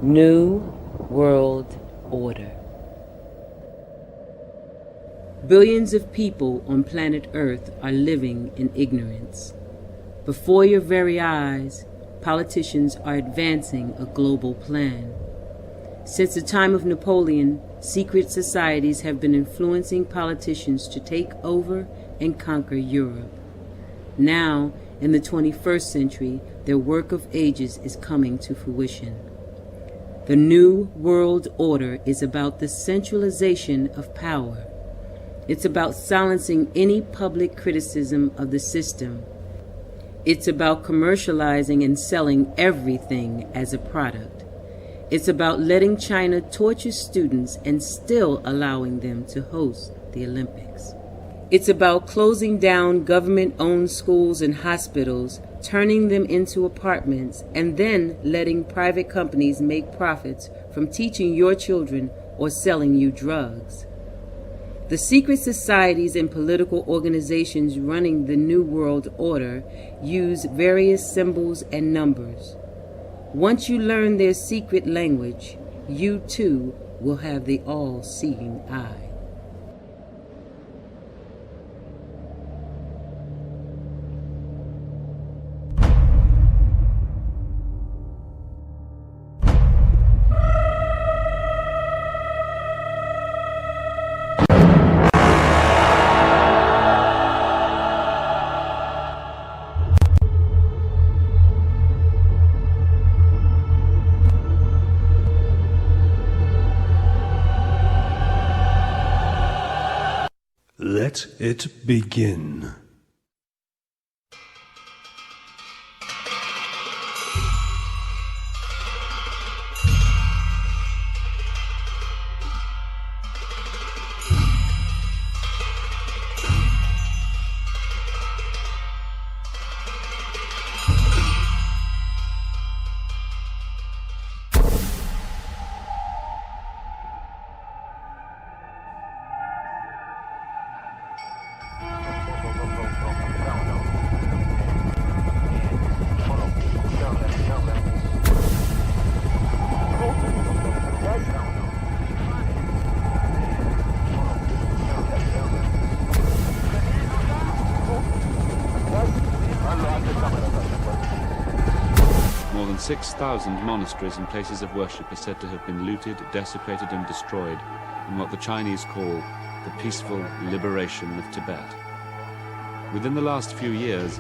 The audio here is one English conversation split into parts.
New World Order. Billions of people on planet Earth are living in ignorance. Before your very eyes, politicians are advancing a global plan. Since the time of Napoleon, secret societies have been influencing politicians to take over and conquer Europe. Now, in the 21st century, their work of ages is coming to fruition. The New World Order is about the centralization of power. It's about silencing any public criticism of the system. It's about commercializing and selling everything as a product. It's about letting China torture students and still allowing them to host the Olympics. It's about closing down government-owned schools and hospitals, turning them into apartments, and then letting private companies make profits from teaching your children or selling you drugs. The secret societies and political organizations running the New World Order use various symbols and numbers. Once you learn their secret language, you too will have the all-seeing eye. Let it begin. More than 6,000 monasteries and places of worship are said to have been looted, desecrated and destroyed in what the Chinese call the peaceful liberation of Tibet. Within the last few years,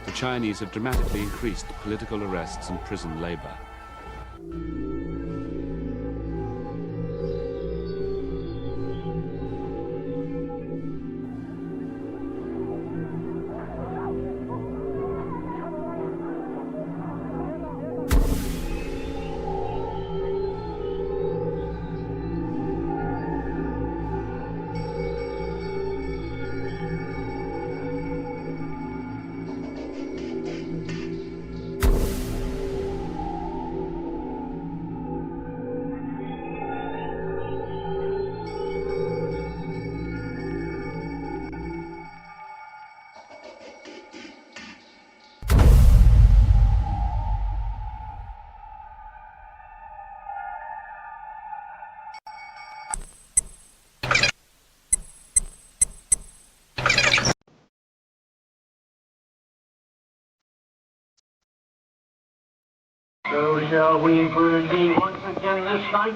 the Chinese have dramatically increased political arrests and prison labor. So shall we proceed once again this night?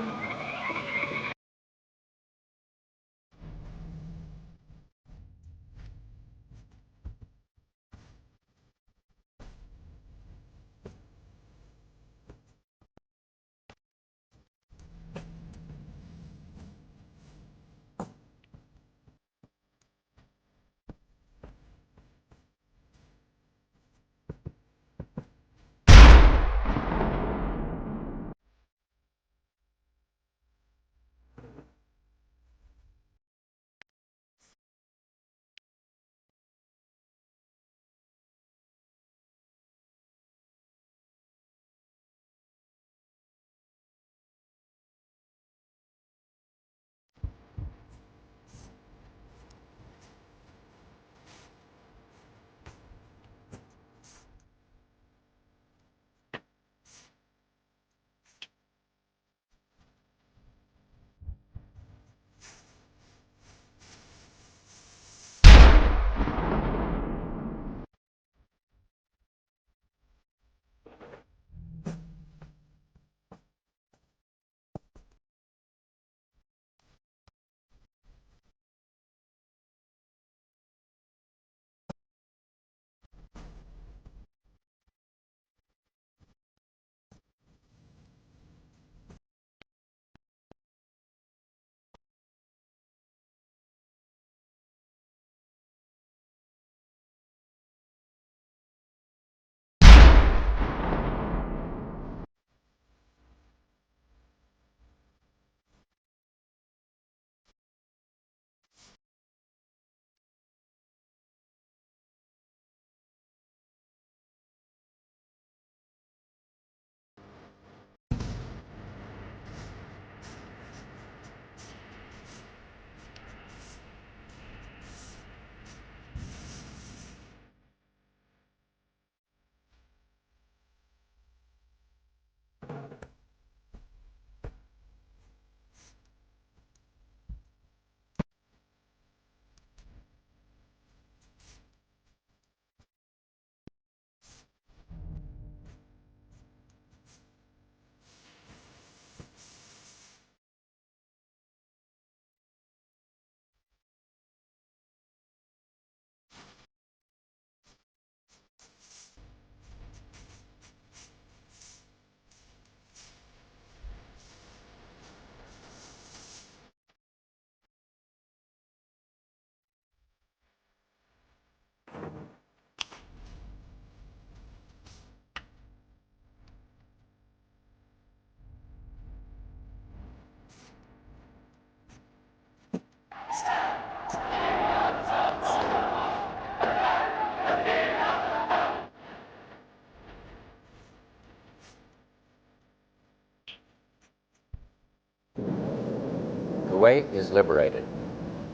Kuwait is liberated.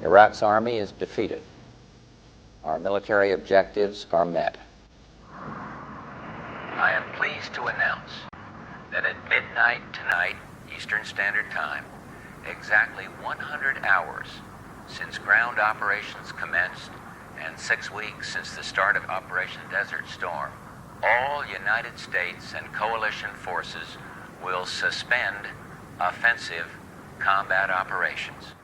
Iraq's army is defeated. Our military objectives are met. I am pleased to announce that at midnight tonight, Eastern Standard Time, exactly 100 hours since ground operations commenced and 6 weeks since the start of Operation Desert Storm, all United States and coalition forces will suspend offensive combat operations.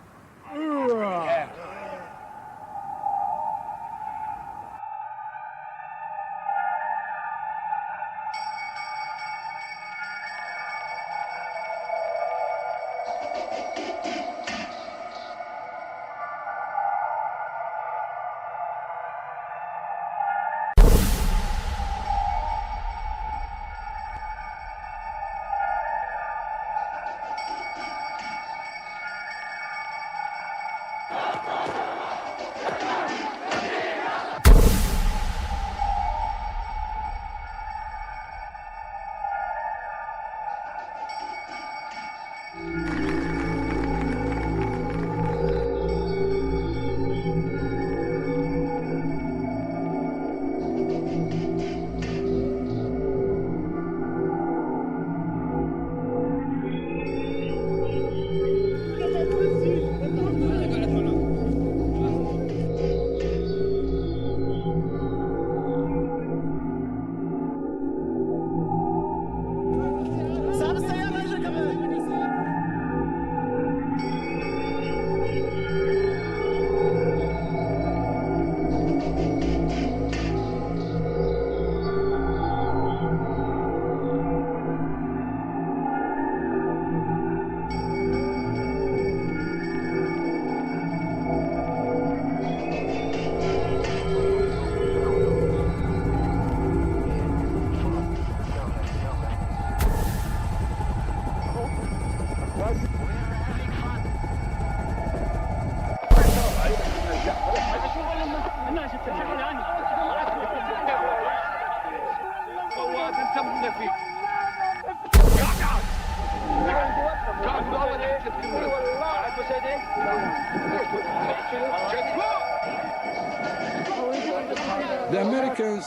The Americans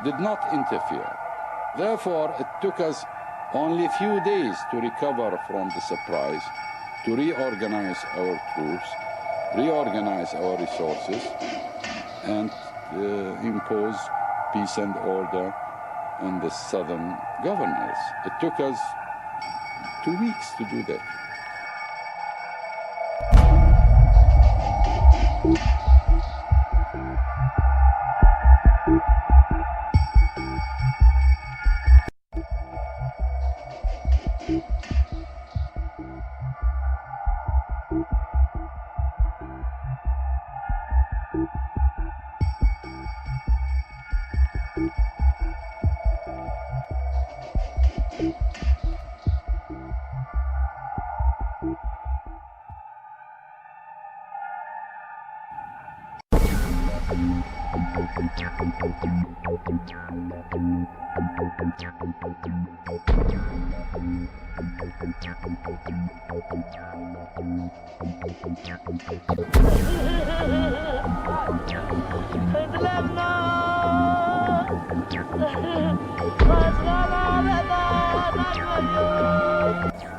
did not interfere. Therefore, it took us only a few days to recover from the surprise, to reorganize our troops, reorganize our resources, and impose peace and order on the southern governors. It took us 2 weeks to do that.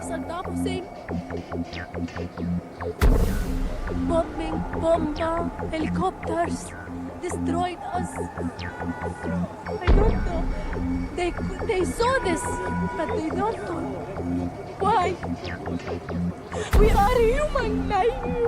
Saddam Hussein. Bombing, bomba, helicopters destroyed us. I don't know. They saw this, but they don't know why. We are human like you.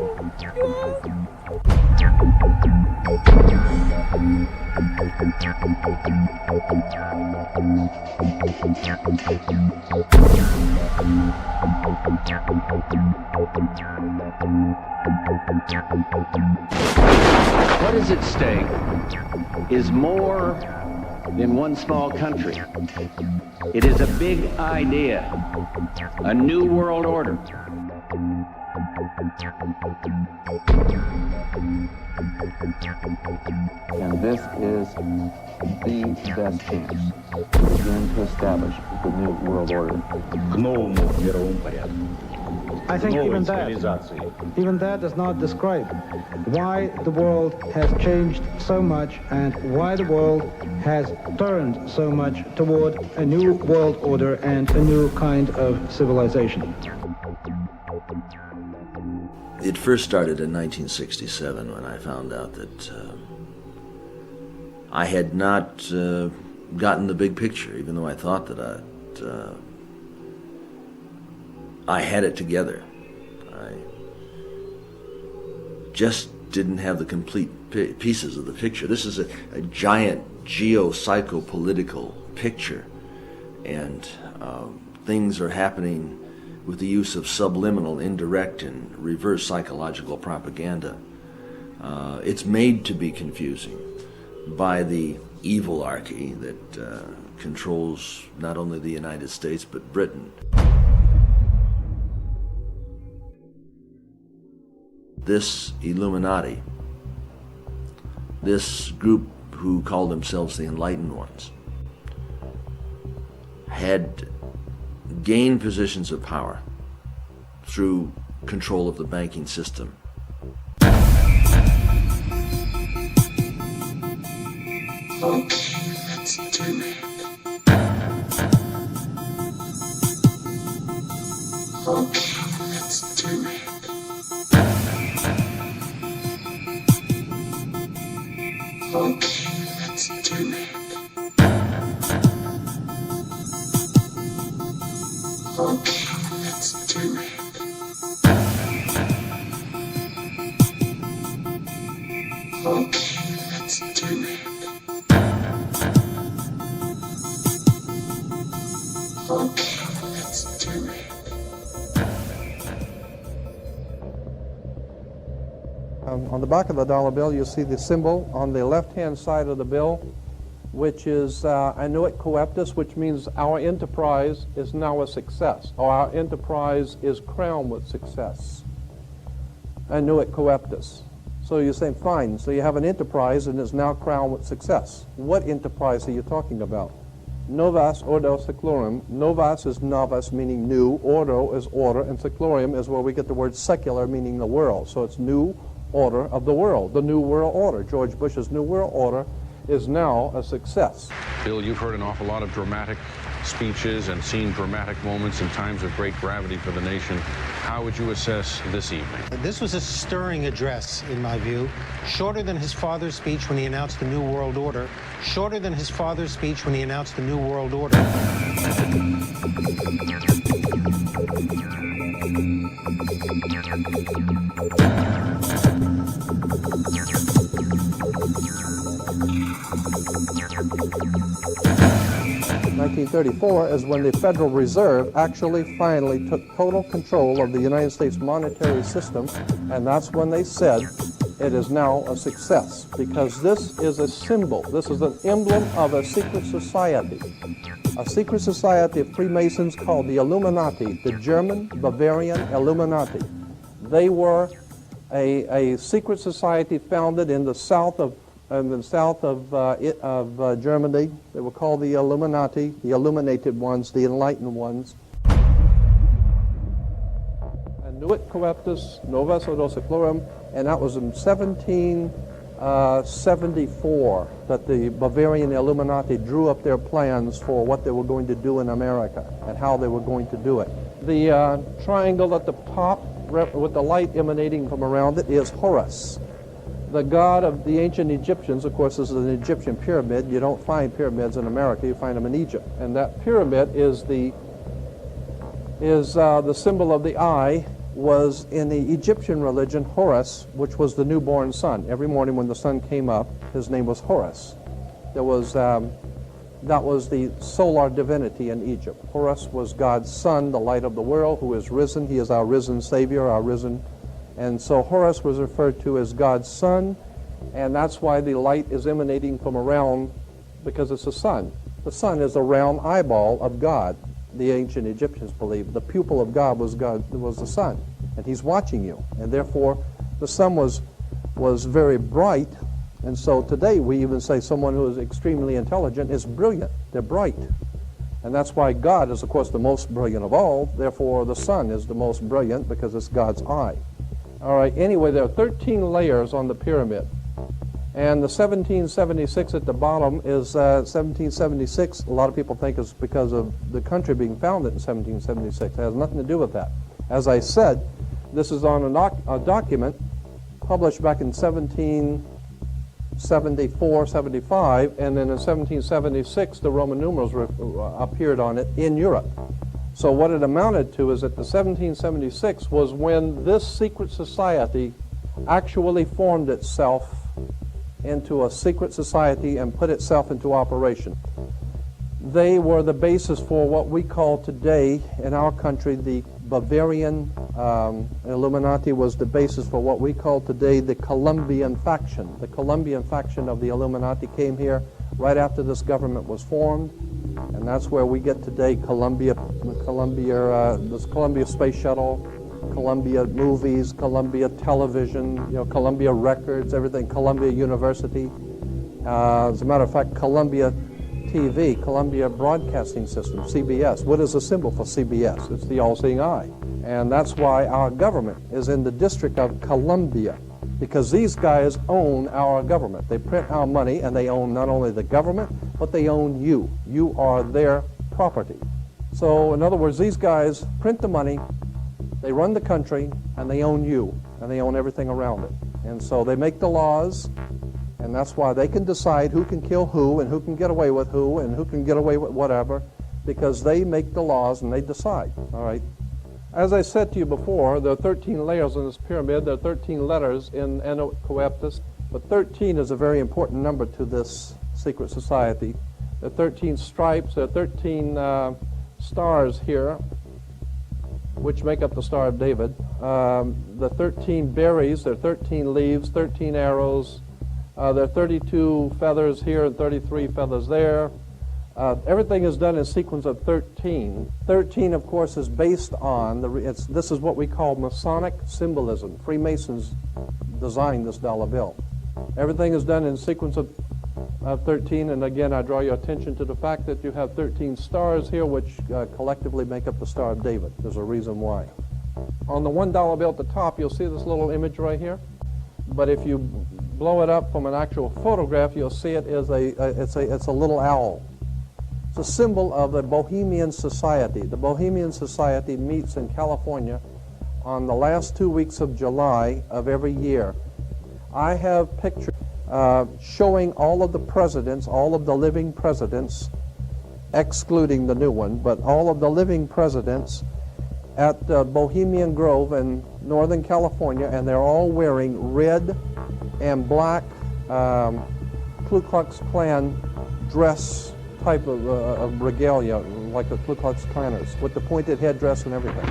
What is at stake is more than one small country. It is a big idea, a new world order. And this is the best chance to begin to establish the new world order. I think even that does not describe why the world has changed so much and why the world has turned so much toward a new world order and a new kind of civilization. It first started in 1967 when I found out that I had not gotten the big picture, even though I thought that I had it together. I just didn't have the complete pieces of the picture. This is a giant geo-psychopolitical picture, and things are happening with the use of subliminal, indirect, and reverse psychological propaganda. It's made to be confusing by the evilarchy that controls not only the United States but Britain. This Illuminati, this group who call themselves the Enlightened Ones, had gained positions of power through control of the banking system. Okay, let's do it. Okay, let's do it. Okay, let's do it. Okay, let's do it. Okay, let's do it. Okay, let's do it. On the back of the dollar bill, you'll see the symbol on the left-hand side of the bill, which is annuit coeptus, which means our enterprise is now a success, or our enterprise is crowned with success. Annuit coeptus. So you're saying, fine, so you have an enterprise and it's now crowned with success. What enterprise are you talking about? Novas ordo seclorum. Novas is novus, meaning new. Ordo is order, and seclorum is where we get the word secular, meaning the world. So it's new order of the world, the new world order. George Bush's new world order is now a success. Bill, you've heard an awful lot of dramatic speeches and seen dramatic moments in times of great gravity for the nation. How would you assess this evening? This was a stirring address, in my view, shorter than his father's speech when he announced the New World Order, shorter than his father's speech when he announced the New World Order. 1934 is when the Federal Reserve actually finally took total control of the United States monetary system, and that's when they said it is now a success, because this is a symbol, this is an emblem of a secret society of Freemasons called the Illuminati, the German Bavarian Illuminati. They were a secret society founded in the south of Germany. They were called the Illuminati, the illuminated ones, the enlightened ones. Annuit coeptus, novus ordo seclorum, and that was in 1774 that the Bavarian Illuminati drew up their plans for what they were going to do in America and how they were going to do it. The triangle at the top with the light emanating from around it is Horus. The god of the ancient Egyptians, of course, this is an Egyptian pyramid. You don't find pyramids in America, you find them in Egypt. And that pyramid is the symbol of the eye, was in the Egyptian religion Horus, which was the newborn sun. Every morning when the sun came up, his name was Horus. That was the solar divinity in Egypt. Horus was God's son, the light of the world, who is risen. He is our risen Savior, our risen. And so Horus was referred to as God's son, and that's why the light is emanating from around, because it's the sun. The sun is a round eyeball of God, the ancient Egyptians believed. The pupil of God was the sun. and he's watching you. And therefore, the sun was very bright. And so today we even say someone who is extremely intelligent is brilliant. They're bright. And that's why God is, of course, the most brilliant of all. Therefore, the sun is the most brilliant because it's God's eye. All right, anyway, there are 13 layers on the pyramid. And the 1776 at the bottom is 1776. A lot of people think it's because of the country being founded in 1776. It has nothing to do with that. As I said, this is on a document published back in 1774, 75, and then in 1776 the Roman numerals appeared on it in Europe. So what it amounted to is that the 1776 was when this secret society actually formed itself into a secret society and put itself into operation. They were the basis for what we call today in our country the Bavarian Illuminati was the basis for what we call today the Colombian faction. The Colombian faction of the Illuminati came here right after this government was formed, and that's where we get today this Columbia Space Shuttle, Columbia Movies, Columbia Television, Columbia Records, everything, Columbia University. As a matter of fact, Columbia TV, Columbia Broadcasting System, CBS. What is the symbol for CBS? It's the all-seeing eye. And that's why our government is in the District of Columbia, because these guys own our government. They print our money, and they own not only the government, but they own you. You are their property. So, in other words, these guys print the money, they run the country, and they own you, and they own everything around it. And so they make the laws, and that's why they can decide who can kill who and who can get away with who and who can get away with whatever, because they make the laws and they decide. All right. As I said to you before, there are 13 layers in this pyramid. There are 13 letters in Eno Coeptus, but 13 is a very important number to this secret society. There are 13 stripes. There are 13 stars here, which make up the Star of David. The 13 berries. There are 13 leaves, 13 arrows. There are 32 feathers here and 33 feathers there. Everything is done in sequence of 13. 13, of course, is based on, this is what we call Masonic symbolism. Freemasons designed this dollar bill. Everything is done in sequence of 13, and again, I draw your attention to the fact that you have 13 stars here, which collectively make up the Star of David. There's a reason why. On the $1 bill at the top, you'll see this little image right here. But if you blow it up from an actual photograph, you'll see it is it's a little owl. It's a symbol of the Bohemian Society. The Bohemian Society meets in California on the last 2 weeks of July of every year. I have pictures showing all of the presidents, all of the living presidents, excluding the new one, but all of the living presidents at Bohemian Grove in Northern California, and they're all wearing red and black Ku Klux Klan dress type of regalia, like the Ku Klux Klanners, with the pointed headdress and everything.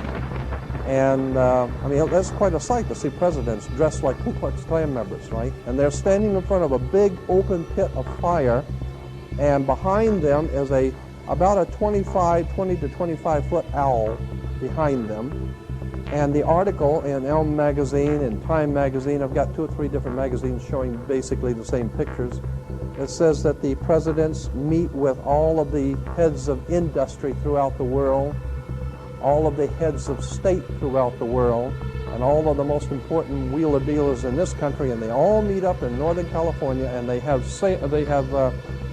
And I mean, that's quite a sight to see presidents dressed like Ku Klux Klan members, right? And they're standing in front of a big open pit of fire, and behind them is about a 20 to 25 foot owl behind them. And the article in Elm magazine and Time magazine, I've got 2 or 3 different magazines showing basically the same pictures. It says that the presidents meet with all of the heads of industry throughout the world, all of the heads of state throughout the world, and all of the most important wheeler dealers in this country, and they all meet up in Northern California, and they have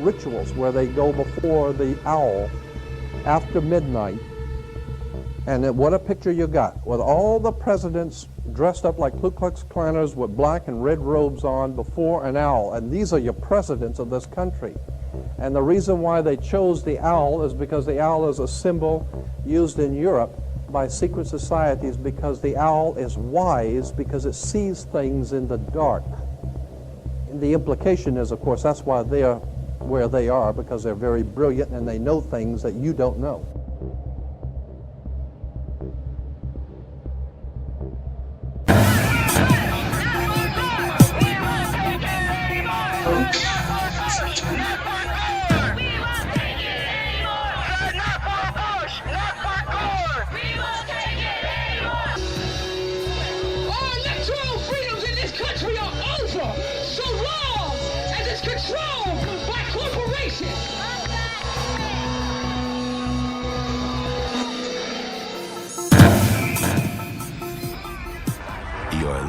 rituals where they go before the owl after midnight. And what a picture you got, with all the presidents dressed up like Ku Klux Klanners with black and red robes on before an owl. And these are your presidents of this country. And the reason why they chose the owl is because the owl is a symbol used in Europe by secret societies, because the owl is wise, because it sees things in the dark. And the implication is, of course, that's why they are where they are, because they're very brilliant and they know things that you don't know.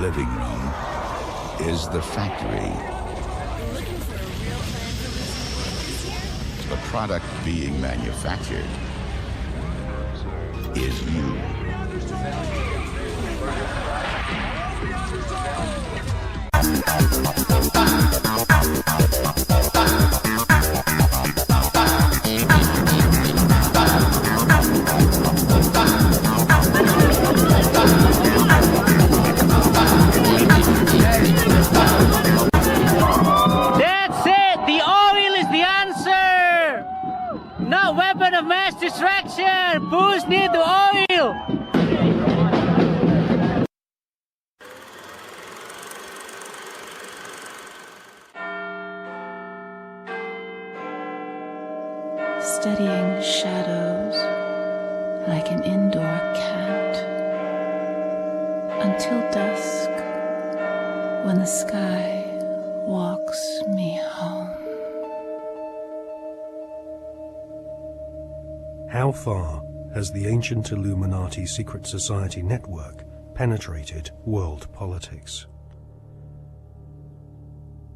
living room is the factory. The product being manufactured is you. Weapon of mass destruction! Fools need the oil! Studying shadows like an indoor cat until dusk when the sky walks me home. How far has the ancient Illuminati secret society network penetrated world politics?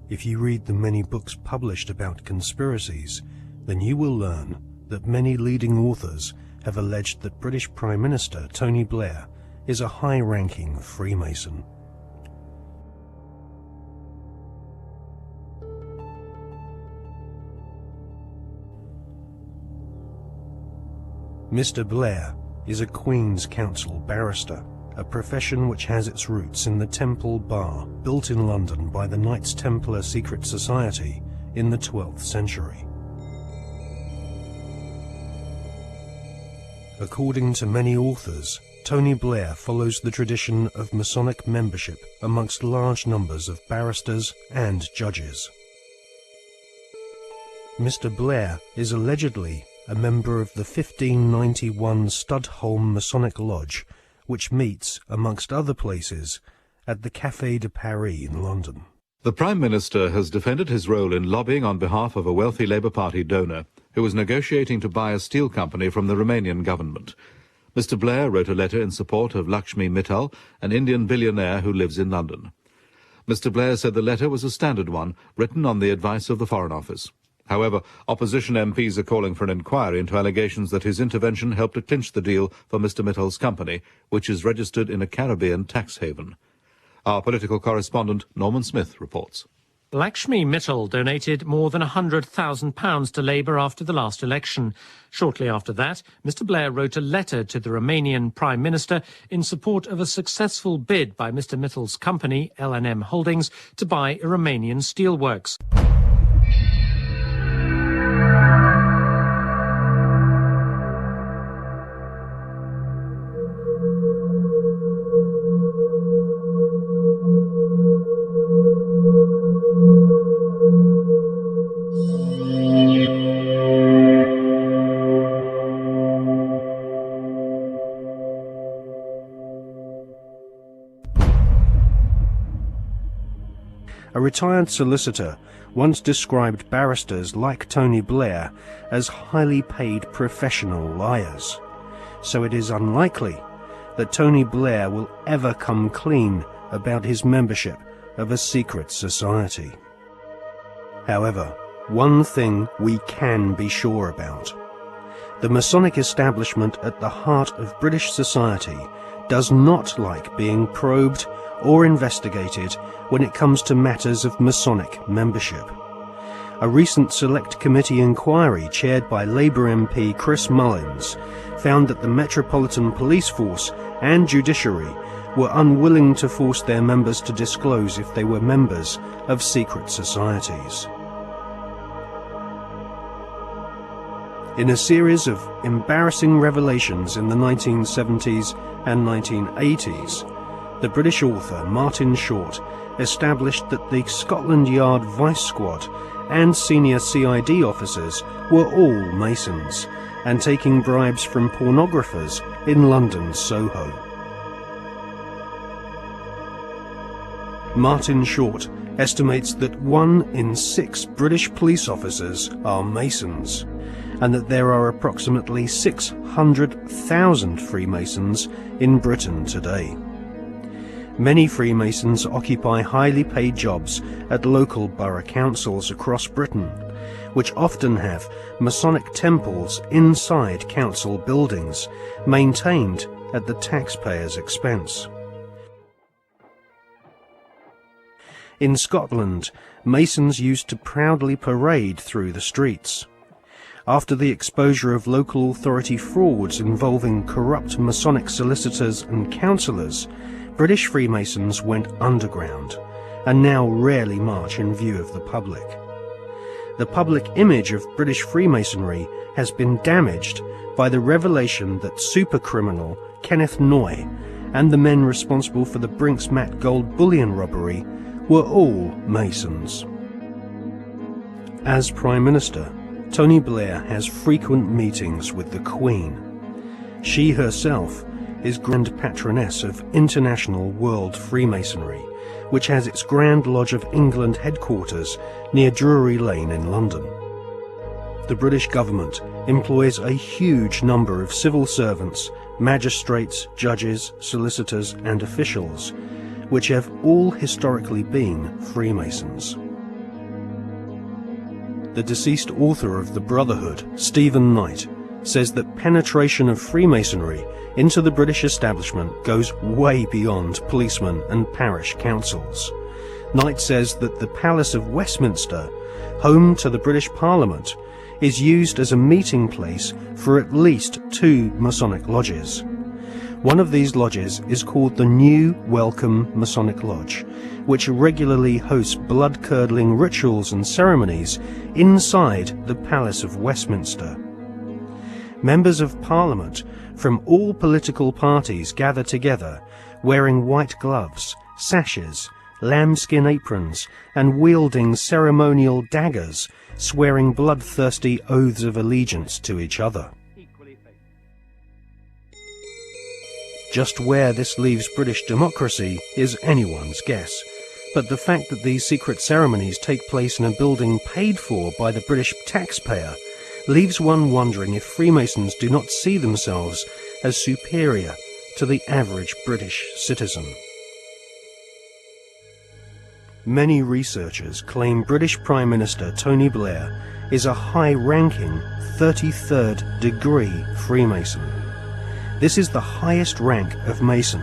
If you read the many books published about conspiracies, then you will learn that many leading authors have alleged that British Prime Minister Tony Blair is a high-ranking Freemason. Mr. Blair is a Queen's Counsel barrister, a profession which has its roots in the Temple Bar, built in London by the Knights Templar secret society in the 12th century. According to many authors, Tony Blair follows the tradition of Masonic membership amongst large numbers of barristers and judges. Mr. Blair is allegedly a member of the 1591 Studholme Masonic Lodge, which meets, amongst other places, at the Café de Paris in London. The Prime Minister has defended his role in lobbying on behalf of a wealthy Labour Party donor who was negotiating to buy a steel company from the Romanian government. Mr. Blair wrote a letter in support of Lakshmi Mittal, an Indian billionaire who lives in London. Mr. Blair said the letter was a standard one, written on the advice of the Foreign Office. However, opposition MPs are calling for an inquiry into allegations that his intervention helped to clinch the deal for Mr. Mittal's company, which is registered in a Caribbean tax haven. Our political correspondent, Norman Smith, reports. Lakshmi Mittal donated more than £100,000 to Labour after the last election. Shortly after that, Mr. Blair wrote a letter to the Romanian Prime Minister in support of a successful bid by Mr. Mittal's company, L&M Holdings, to buy a Romanian steelworks. A retired solicitor once described barristers like Tony Blair as highly paid professional liars. So it is unlikely that Tony Blair will ever come clean about his membership of a secret society. However, one thing we can be sure about. The Masonic establishment at the heart of British society does not like being probed or investigated when it comes to matters of Masonic membership. A recent Select Committee inquiry chaired by Labour MP Chris Mullins found that the Metropolitan Police Force and Judiciary were unwilling to force their members to disclose if they were members of secret societies. In a series of embarrassing revelations in the 1970s and 1980s, the British author Martin Short established that the Scotland Yard Vice Squad and senior CID officers were all Masons and taking bribes from pornographers in London's Soho. Martin Short estimates that 1 in 6 British police officers are Masons, and that there are approximately 600,000 Freemasons in Britain today. Many Freemasons occupy highly paid jobs at local borough councils across Britain, which often have Masonic temples inside council buildings, maintained at the taxpayer's expense. In Scotland, Masons used to proudly parade through the streets. After the exposure of local authority frauds involving corrupt Masonic solicitors and councillors, British Freemasons went underground and now rarely march in view of the public. The public image of British Freemasonry has been damaged by the revelation that supercriminal Kenneth Noye and the men responsible for the Brinks-Mat gold bullion robbery were all Masons. As Prime Minister, Tony Blair has frequent meetings with the Queen. She herself is Grand Patroness of International World Freemasonry, which has its Grand Lodge of England headquarters near Drury Lane in London. The British government employs a huge number of civil servants, magistrates, judges, solicitors and officials, which have all historically been Freemasons. The deceased author of The Brotherhood, Stephen Knight, says that penetration of Freemasonry into the British establishment goes way beyond policemen and parish councils. Knight says that the Palace of Westminster, home to the British Parliament, is used as a meeting place for at least 2 Masonic lodges. One of these lodges is called the New Welcome Masonic Lodge, which regularly hosts blood-curdling rituals and ceremonies inside the Palace of Westminster. Members of Parliament from all political parties gather together, wearing white gloves, sashes, lambskin aprons, and wielding ceremonial daggers, swearing bloodthirsty oaths of allegiance to each other. Just where this leaves British democracy is anyone's guess, but the fact that these secret ceremonies take place in a building paid for by the British taxpayer leaves one wondering if Freemasons do not see themselves as superior to the average British citizen. Many researchers claim British Prime Minister Tony Blair is a high-ranking 33rd degree Freemason. This is the highest rank of Mason,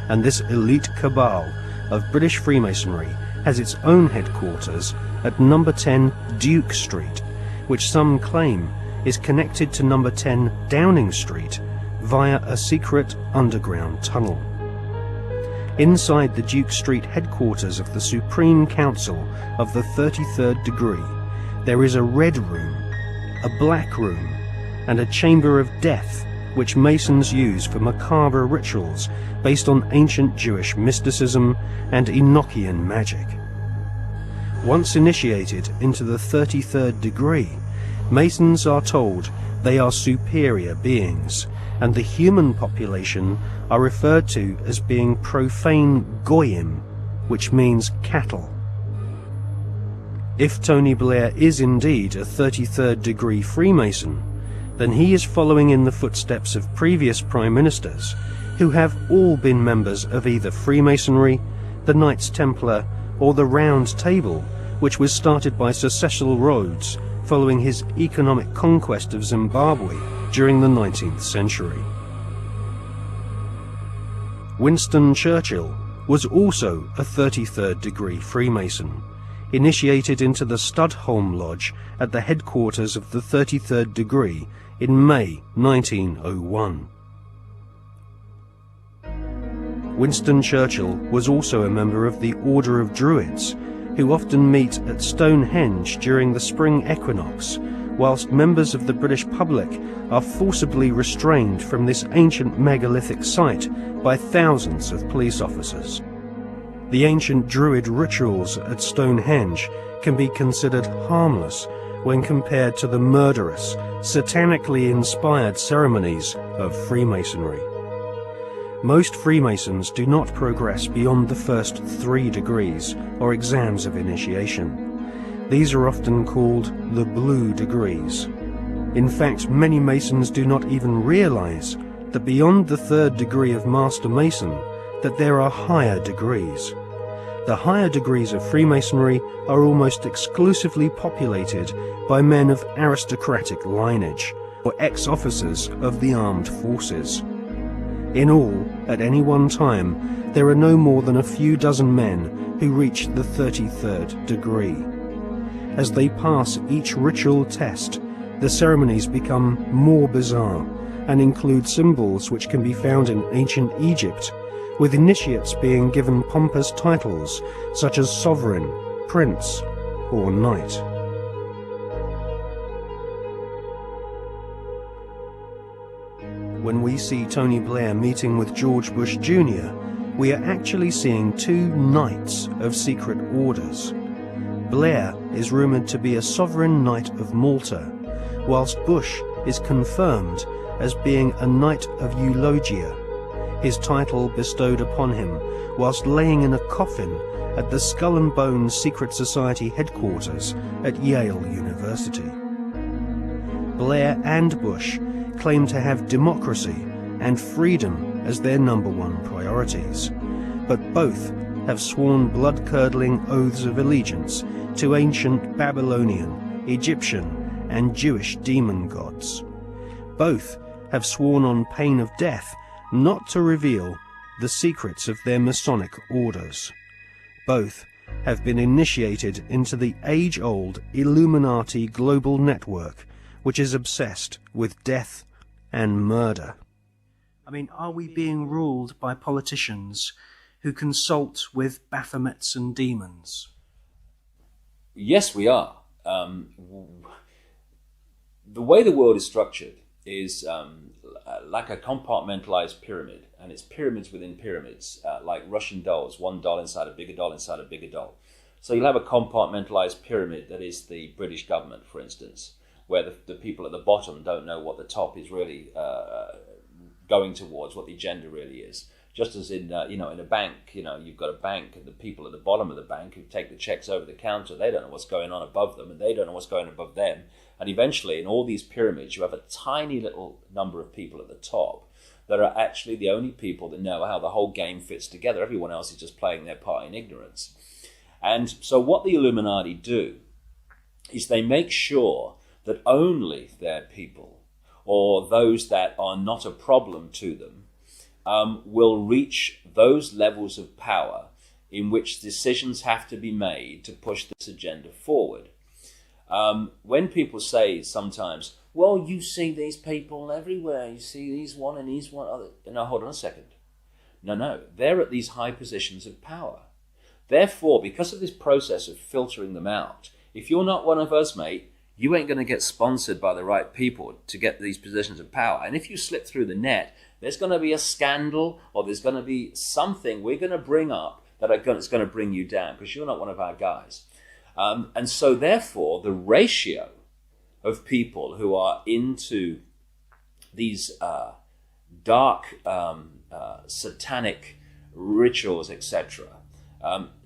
and this elite cabal of British Freemasonry has its own headquarters at number 10 Duke Street, which some claim is connected to number 10 Downing Street via a secret underground tunnel. Inside the Duke Street headquarters of the Supreme Council of the 33rd degree, there is a red room, a black room, and a chamber of death, which Masons use for macabre rituals based on ancient Jewish mysticism and Enochian magic. Once initiated into the 33rd degree, Masons are told they are superior beings, and the human population are referred to as being profane goyim, which means cattle. If Tony Blair is indeed a 33rd degree Freemason, then he is following in the footsteps of previous Prime Ministers, who have all been members of either Freemasonry, the Knights Templar, or the Round Table, which was started by Sir Cecil Rhodes following his economic conquest of Zimbabwe during the 19th century. Winston Churchill was also a 33rd degree Freemason, initiated into the Studholme Lodge at the headquarters of the 33rd degree in May 1901. Winston Churchill was also a member of the Order of Druids, who often meet at Stonehenge during the spring equinox, whilst members of the British public are forcibly restrained from this ancient megalithic site by thousands of police officers. The ancient Druid rituals at Stonehenge can be considered harmless when compared to the murderous, satanically inspired ceremonies of Freemasonry. Most Freemasons do not progress beyond the first 3 degrees or exams of initiation. These are often called the blue degrees. In fact, many Masons do not even realize that beyond the 3rd degree of Master Mason, that there are higher degrees. The higher degrees of Freemasonry are almost exclusively populated by men of aristocratic lineage, or ex-officers of the armed forces. In all, at any one time, there are no more than a few dozen men who reach the 33rd degree. As they pass each ritual test, the ceremonies become more bizarre and include symbols which can be found in ancient Egypt, with initiates being given pompous titles such as sovereign, prince, or knight. When we see Tony Blair meeting with George Bush Jr., we are actually seeing two knights of secret orders. Blair is rumoured to be a sovereign knight of Malta, whilst Bush is confirmed as being a knight of Eulogia, his title bestowed upon him whilst laying in a coffin at the Skull and Bones Secret Society headquarters at Yale University. Blair and Bush claim to have democracy and freedom as their #1 priorities, but both have sworn blood-curdling oaths of allegiance to ancient Babylonian, Egyptian, and Jewish demon gods. Both have sworn on pain of death not to reveal the secrets of their Masonic orders. Both have been initiated into the age-old Illuminati global network, which is obsessed with death and murder. I mean, are we being ruled by politicians who consult with Baphomets and demons? Yes, we are. The way the world is structured is like a compartmentalized pyramid, and it's pyramids within pyramids, like Russian dolls, one doll inside a bigger doll inside a bigger doll. So you'll have a compartmentalized pyramid that is the British government, for instance, where the people at the bottom don't know what the top is really going towards, what the agenda really is. Just as in in a bank, you've got a bank, and the people at the bottom of the bank who take the checks over the counter, they don't know what's going on above them, and they don't know what's going on above them. And eventually, in all these pyramids, you have a tiny little number of people at the top that are actually the only people that know how the whole game fits together. Everyone else is just playing their part in ignorance. And so what the Illuminati do is they make sure that only their people, or those that are not a problem to them, will reach those levels of power in which decisions have to be made to push this agenda forward. When people say sometimes, well, you see these people everywhere, you see these one and these one other. No, hold on a second. No, they're at these high positions of power. Therefore, because of this process of filtering them out, if you're not one of us, mate, you ain't going to get sponsored by the right people to get these positions of power. And if you slip through the net, there's going to be a scandal, or there's going to be something we're going to bring up that's going to bring you down because you're not one of our guys. And so therefore, the ratio of people who are into these dark satanic rituals, etc.,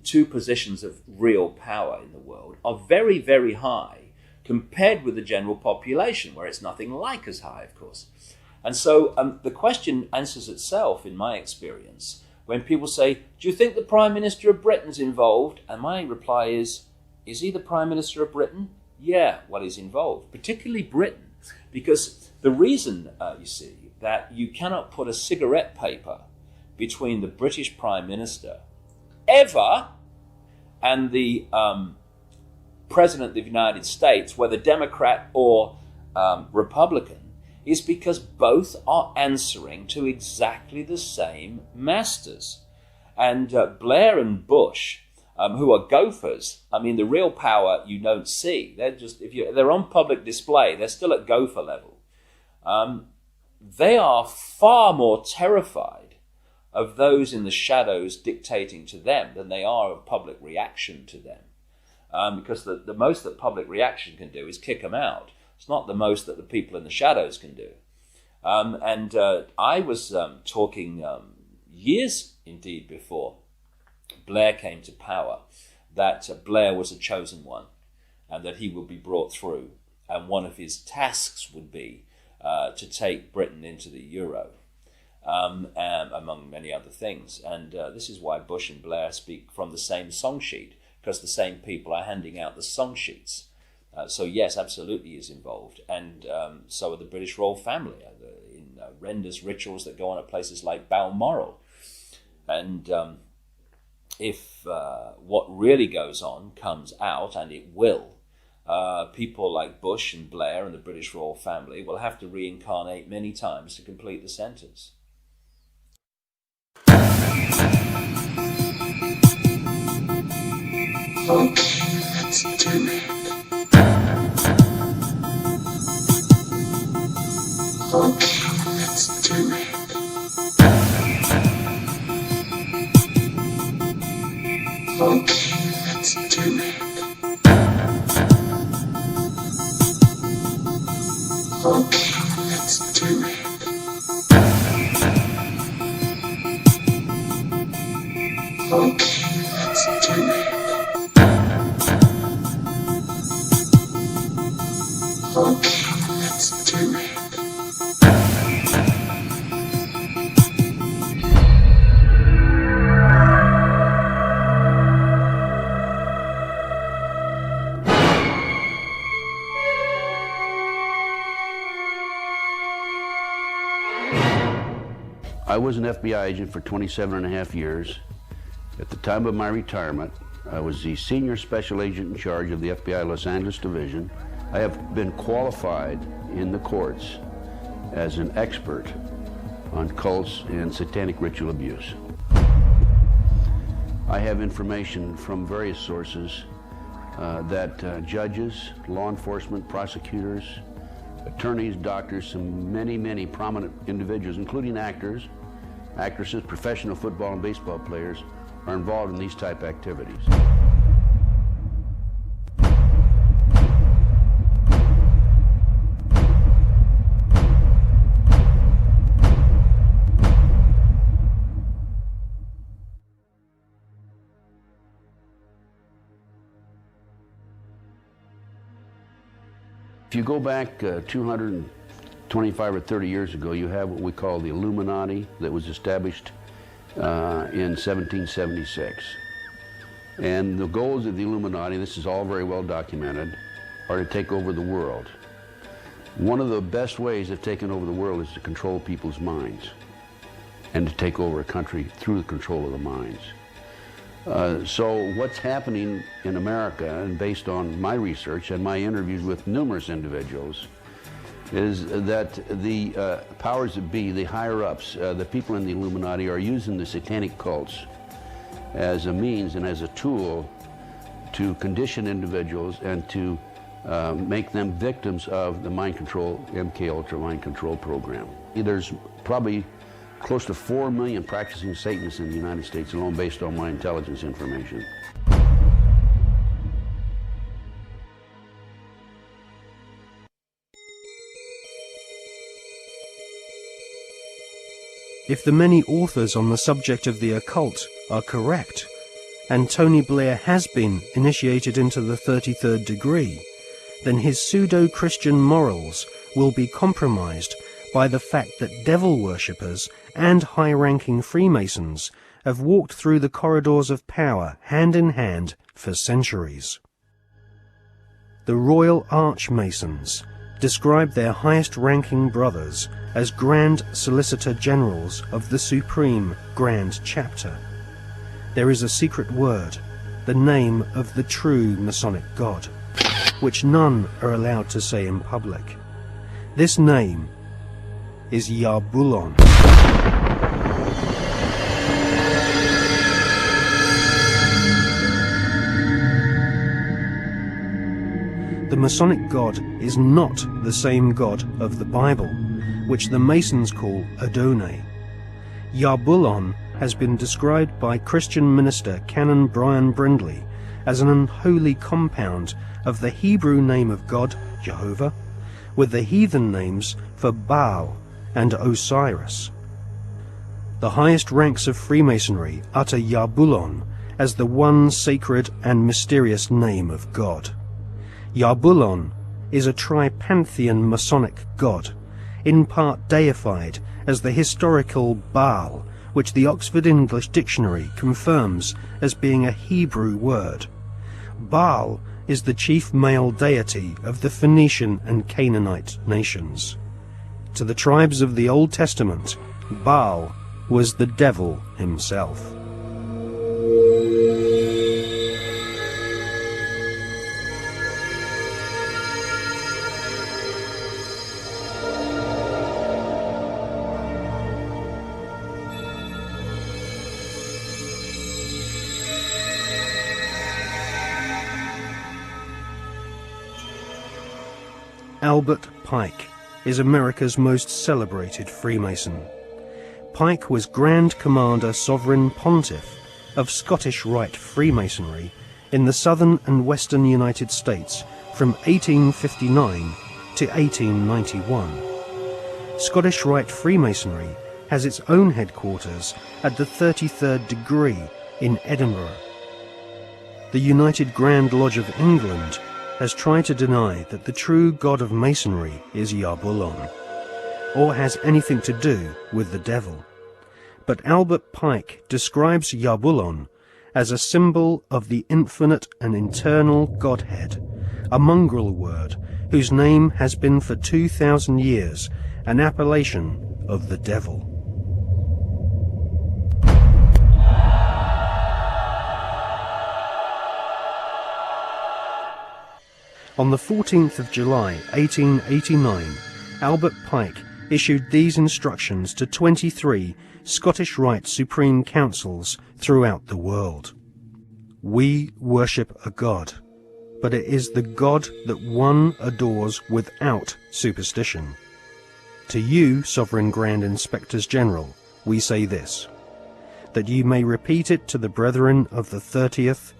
to positions of real power in the world are very, very high compared with the general population, where it's nothing like as high, of course. And so the question answers itself, in my experience, when people say, do you think the Prime Minister of Britain's involved? And my reply is he the Prime Minister of Britain? Yeah, well, he's involved, particularly Britain, because the reason, you see, that you cannot put a cigarette paper between the British Prime Minister ever and the President of the United States, whether Democrat or Republican, is because both are answering to exactly the same masters. And Blair and Bush, who are gophers, I mean, the real power you don't see. They're just, if they're on public display, they're still at gopher level. They are far more terrified of those in the shadows dictating to them than they are of public reaction to them. Because the most that public reaction can do is kick them out. It's not the most that the people in the shadows can do. I was talking years indeed before Blair came to power, that Blair was a chosen one and that he would be brought through. And one of his tasks would be to take Britain into the euro. among many other things. And this is why Bush and Blair speak from the same song sheet, because the same people are handing out the song sheets. So yes, absolutely is involved. And so are the British royal family in horrendous rituals that go on at places like Balmoral. And if what really goes on comes out, and it will, people like Bush and Blair and the British royal family will have to reincarnate many times to complete the sentence. Okay, let's do it. Okay, let's do it. Okay, let's do it. Okay, let's do it. Okay, let's do it. Okay, let's do it. I was an FBI agent for 27.5 years. At the time of my retirement, I was the senior special agent in charge of the FBI Los Angeles Division. I have been qualified in the courts as an expert on cults and satanic ritual abuse. I have information from various sources that judges, law enforcement, prosecutors, attorneys, doctors, and many prominent individuals, including actors, actresses, professional football and baseball players, are involved in these type activities. If you go back 225 or 30 years ago, you have what we call the Illuminati that was established in 1776. And the goals of the Illuminati, this is all very well documented, are to take over the world. One of the best ways of taking over the world is to control people's minds and to take over a country through the control of the minds. So what's happening in America, and based on my research and my interviews with numerous individuals, is that the powers that be, the higher-ups, the people in the Illuminati, are using the satanic cults as a means and as a tool to condition individuals and to make them victims of the mind control, MK Ultra mind control program. There's probably close to 4 million practicing Satanists in the United States alone, based on my intelligence information. If the many authors on the subject of the occult are correct, and Tony Blair has been initiated into the 33rd degree, then his pseudo-Christian morals will be compromised by the fact that devil worshippers and high-ranking Freemasons have walked through the corridors of power hand in hand for centuries. The Royal Archmasons describe their highest-ranking brothers as Grand Solicitor Generals of the Supreme Grand Chapter. There is a secret word, the name of the true Masonic God, which none are allowed to say in public. This name is Yarbulon. The Masonic God is not the same God of the Bible, which the Masons call Adonai. Yarbulon has been described by Christian minister Canon Brian Brindley as an unholy compound of the Hebrew name of God, Jehovah, with the heathen names for Baal and Osiris. The highest ranks of Freemasonry utter Yarbulon as the one sacred and mysterious name of God. Yarbulon is a tripantheon Masonic god. in part deified as the historical Baal, which the Oxford English Dictionary confirms as being a Hebrew word. Baal is the chief male deity of the Phoenician and Canaanite nations. To the tribes of the Old Testament, Baal was the devil himself. Albert Pike is America's most celebrated Freemason. Pike was Grand Commander Sovereign Pontiff of Scottish Rite Freemasonry in the southern and western United States from 1859 to 1891. Scottish Rite Freemasonry has its own headquarters at the 33rd degree in Edinburgh. The United Grand Lodge of England has tried to deny that the true god of Masonry is Yabulon, or has anything to do with the devil. But Albert Pike describes Yabulon as a symbol of the infinite and eternal Godhead, a mongrel word whose name has been for 2,000 years an appellation of the devil. On the 14th of July 1889, Albert Pike issued these instructions to 23 Scottish Rite Supreme Councils throughout the world. We worship a God, but it is the God that one adores without superstition. To you, Sovereign Grand Inspectors General, we say this, that you may repeat it to the brethren of the 30th,